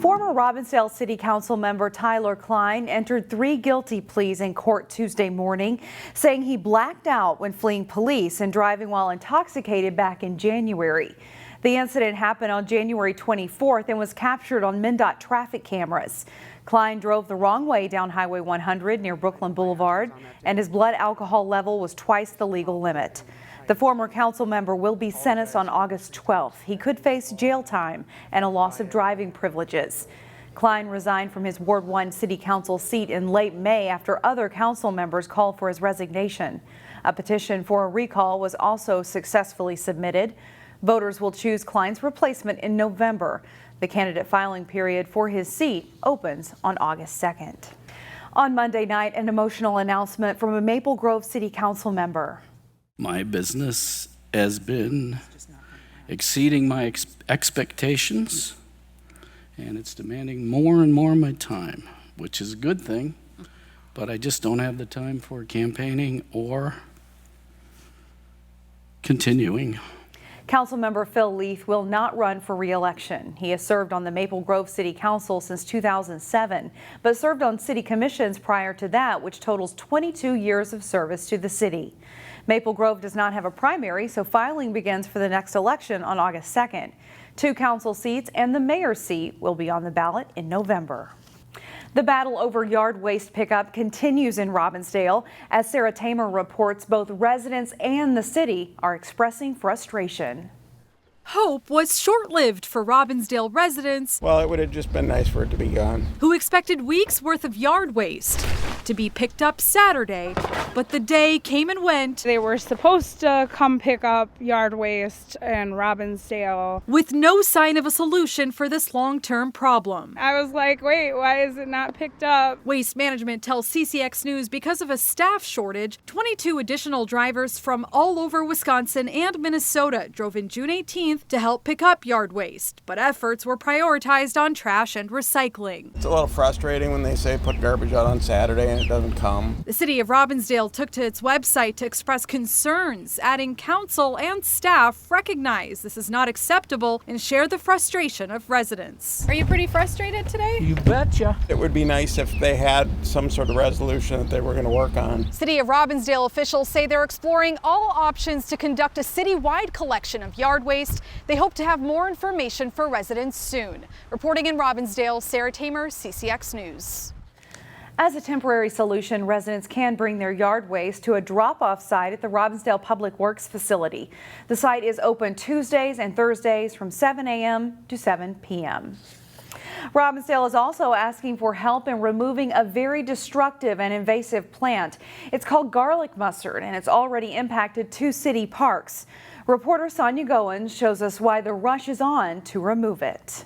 Former Robbinsdale City Council member Tyler Klein entered 3 guilty pleas in court Tuesday morning, saying he blacked out when fleeing police and driving while intoxicated back in January. The incident happened on January 24th and was captured on MnDOT traffic cameras. Klein drove the wrong way down Highway 100 near Brooklyn Boulevard, and his blood alcohol level was twice the legal limit. The former council member will be sentenced on August 12th. He could face jail time and a loss of driving privileges. Klein resigned from his Ward 1 City Council seat in late May after other council members called for his resignation. A petition for a recall was also successfully submitted. Voters will choose Klein's replacement in November. The candidate filing period for his seat opens on August 2nd. On Monday night, an emotional announcement from a Maple Grove City Council member. My business has been exceeding my expectations, and it's demanding more and more of my time, which is a good thing, but I just don't have the time for campaigning or continuing. Councilmember Phil Leath will not run for re-election. He has served on the Maple Grove City Council since 2007, but served on city commissions prior to that, which totals 22 years of service to the city. Maple Grove does not have a primary, so filing begins for the next election on August 2nd. 2 council seats and the mayor's seat will be on the ballot in November. The battle over yard waste pickup continues in Robbinsdale. As Sarah Tamer reports, both residents and the city are expressing frustration. Hope was short-lived for Robbinsdale residents. Well, it would have just been nice for it to be gone. Who expected weeks worth of yard waste to be picked up Saturday, but the day came and went. They were supposed to come pick up yard waste in Robbinsdale with no sign of a solution for this long-term problem. I was like, wait, why is it not picked up? Waste Management tells CCX News because of a staff shortage, 22 additional drivers from all over Wisconsin and Minnesota drove in June 18th to help pick up yard waste, but efforts were prioritized on trash and recycling. It's a little frustrating when they say put garbage out on Saturday and it doesn't come. The city of Robbinsdale took to its website to express concerns, adding council and staff recognize this is not acceptable and share the frustration of residents. Are you pretty frustrated today? You betcha. It would be nice if they had some sort of resolution that they were going to work on. City of Robbinsdale officials say they're exploring all options to conduct a citywide collection of yard waste. They hope to have more information for residents soon. Reporting in Robbinsdale, Sarah Tamer, CCX News. As a temporary solution, residents can bring their yard waste to a drop-off site at the Robbinsdale Public Works facility. The site is open Tuesdays and Thursdays from 7 a.m. to 7 p.m. Robbinsdale is also asking for help in removing a very destructive and invasive plant. It's called garlic mustard, and it's already impacted 2 city parks. Reporter Sonia Goins shows us why the rush is on to remove it.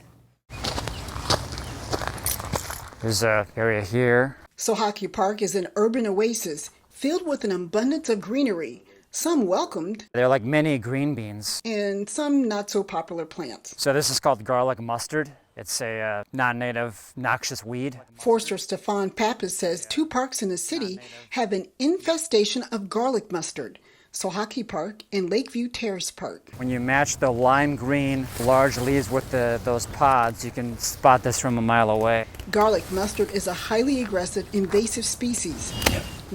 There's an area here. Sohaki Park is an urban oasis filled with an abundance of greenery, some welcomed. They're like mini green beans. And some not so popular plants. So this is called garlic mustard. It's a non-native noxious weed. Forester Stefan Pappas says 2 parks in the city have an infestation of garlic mustard. Sohaki Park and Lakeview Terrace Park. When you match the lime green large leaves with those pods, you can spot this from a mile away. Garlic mustard is a highly aggressive invasive species.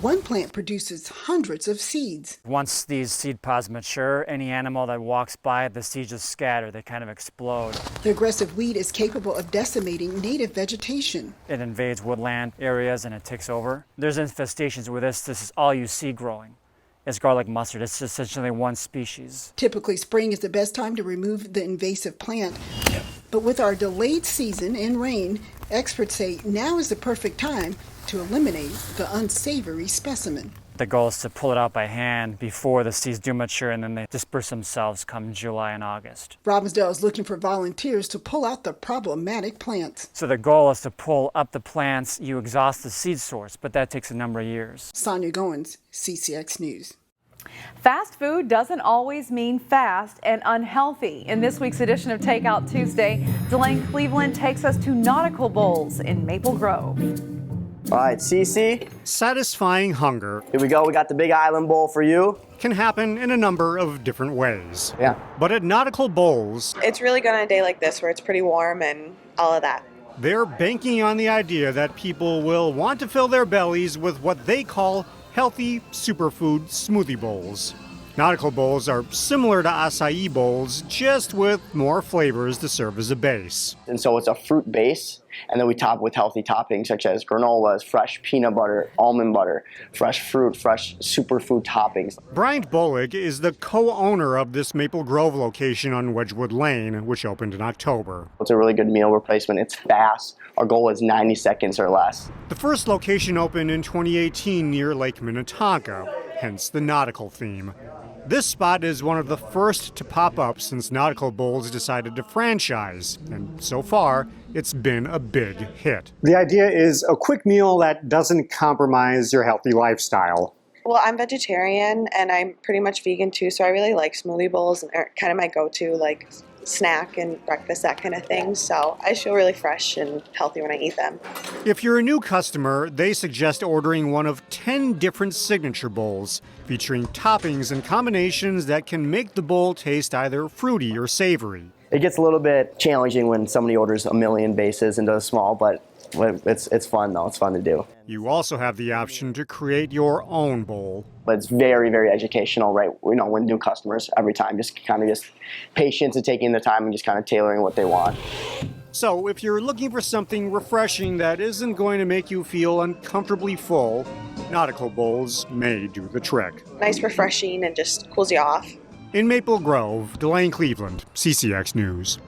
One plant produces hundreds of seeds. Once these seed pods mature, any animal that walks by, the seeds just scatter. They kind of explode. The aggressive weed is capable of decimating native vegetation. It invades woodland areas and it takes over. There's infestations where this is all you see growing. It's garlic mustard. It's essentially one species. Typically, spring is the best time to remove the invasive plant. But with our delayed season and rain, experts say now is the perfect time to eliminate the unsavory specimen. The goal is to pull it out by hand before the seeds do mature, and then they disperse themselves come July and August. Robbinsdale is looking for volunteers to pull out the problematic plants. So the goal is to pull up the plants. You exhaust the seed source, but that takes a number of years. Sonia Goins, CCX News. Fast food doesn't always mean fast and unhealthy. In this week's edition of Takeout Tuesday, Delane Cleveland takes us to Nautical Bowls in Maple Grove. All right, CC. Satisfying hunger. Here we go. We got the Big Island Bowl for you. Can happen in a number of different ways. Yeah. But at Nautical Bowls, it's really good on a day like this where it's pretty warm and all of that. They're banking on the idea that people will want to fill their bellies with what they call healthy superfood smoothie bowls. Nautical bowls are similar to acai bowls, just with more flavors to serve as a base. And so it's a fruit base, and then we top with healthy toppings such as granolas, fresh peanut butter, almond butter, fresh fruit, fresh superfood toppings. Bryant Bullock is the co-owner of this Maple Grove location on Wedgwood Lane, which opened in October. It's a really good meal replacement. It's fast. Our goal is 90 seconds or less. The first location opened in 2018 near Lake Minnetonka, hence the nautical theme. This spot is one of the first to pop up since Nautical Bowls decided to franchise, and so far, it's been a big hit. The idea is a quick meal that doesn't compromise your healthy lifestyle. Well, I'm vegetarian and I'm pretty much vegan too, so I really like smoothie bowls, and they're kind of my go-to like snack and breakfast, that kind of thing. So I feel really fresh and healthy when I eat them. If you're a new customer, they suggest ordering one of 10 different signature bowls, featuring toppings and combinations that can make the bowl taste either fruity or savory. It gets a little bit challenging when somebody orders a million bases and does small, but it's fun though. It's fun to do. You also have the option to create your own bowl. But it's very, very educational, right? When new customers every time, just patience and taking the time and just kind of tailoring what they want. So if you're looking for something refreshing that isn't going to make you feel uncomfortably full, Nautical Bowls may do the trick. Nice, refreshing, and just cools you off. In Maple Grove, Delane Cleveland, CCX News.